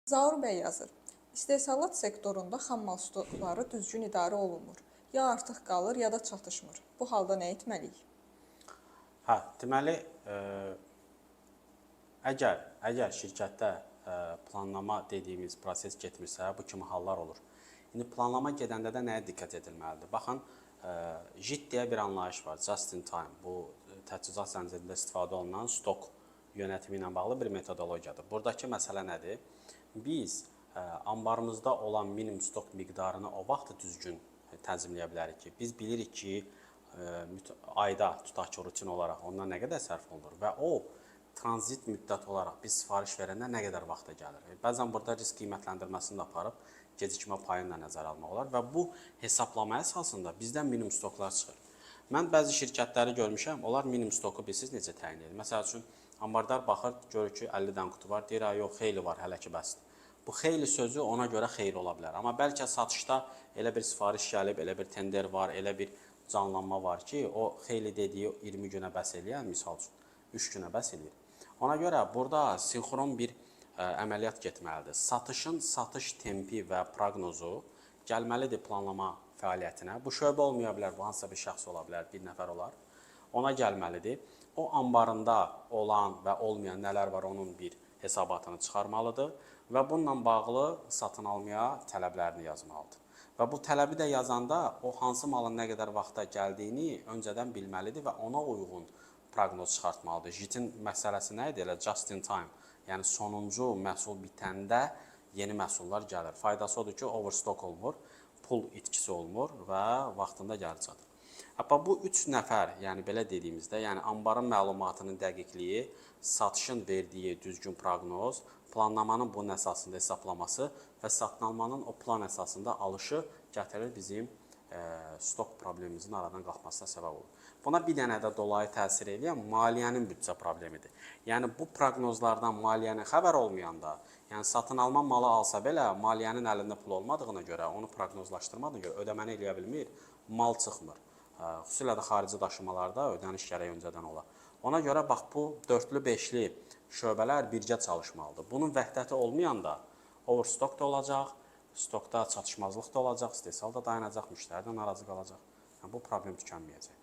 Zaur bəy yazır. İstehsalat sektorunda xammal stokları düzgün idarə olunmur. Ya artıq qalır, ya da çatışmır. Bu halda nə etməliyik? Deməli, əgər şirkətdə planlama dediyimiz proses getmirsə, bu kimi hallar olur. İndi planlama gedəndə də nəyə diqqət edilməlidir? Baxın, JIT deyə bir anlayış var, just in time. Bu, təchizat zəncirində istifadə olunan stok yönətimi ilə bağlı bir metodologiyadır. Buradakı məsələ nədir? Biz anbarımızda olan minimum stok miqdarını o vaxt düzgün tənzimləyə bilərik ki, biz bilirik ki, ayda tutaq ki, rutin olaraq ondan nə qədər sərf olunur və o tranzit müddət olaraq biz sifariş verəndə nə qədər vaxta gəlir. Bəzən burada risk qiymətləndirməsini də aparıb gecikmə payını da nəzərə almaq olar və bu hesablama əsasında bizdən minimum stoklar çıxır. Mən bəzi şirkətləri görmüşəm, onlar minimum stoku bilsiz necə təyin edir. Məsəl üçün, ambardar baxır, görür ki, 50 dənə qutu var, deyir, yox, xeyli var, hələ ki, bəsdir. Bu xeyli sözü ona görə xeyli ola bilər. Amma bəlkə satışda elə bir sifariş gəlib, elə bir tender var, elə bir canlanma var ki, o xeyli dediyi 20 günə bəs eləyən, misal üçün, 3 günə bəs eləyir. Ona görə burada sinxron bir əməliyyat getməlidir. Satışın satış tempi və proqnozu gəlməlidir planlama fəaliyyətinə. Bu şöbə olmaya bilər, bu hansısa bir şəxs ola bilər, bir nəfər olar. Ona gəlməlidir. O ambarında olan və olmayan nələr var, onun bir hesabatını çıxarmalıdır və bununla bağlı satın almaya tələblərini yazmalıdır. Və bu tələbi də yazanda o hansı malın nə qədər vaxta gəldiyini öncədən bilməlidir və ona uyğun proqnoz çıxartmalıdır. JIT-in məsələsi nə idi? Elə just in time. Yəni sonuncu məhsul bitəndə yeni məhsullar gəlir. Faydası odur ki, overstock olmur, pul itkisi olmur və vaxtında gəlir çatır. Bu 3 nəfər, yəni belə dediyimizdə, yəni anbarın məlumatının dəqiqliyi, satışın verdiyi düzgün proqnoz, planlamanın bunun əsasında hesablaması və satın almanın o plan əsasında alışı gətirir bizim stok problemimizin aradan qalxmasına səbəb olur. Buna bir dənə də dolayı təsir edən maliyyənin büdcə problemidir. Yəni bu proqnozlardan maliyyənin xəbər olmayanda, yəni satın alma malı alsa belə maliyyənin əlində pul olmadığına görə, onu proqnozlaşdırmadığına görə ödəməni eləyə bilmir, mal çıxmır. Xüsusilə də xarici daşımalarda ödəniş gərək öncədən ola. Ona görə bax bu dörtlü, beşli şöbələr birgə çalışmalıdır. Bunun vəhdəti olmayanda overstock da olacaq, stokda çatışmazlıq da olacaq, istehsal da dayanacaq, müştəri də narazı qalacaq. Yəni bu problem tükənməyəcək.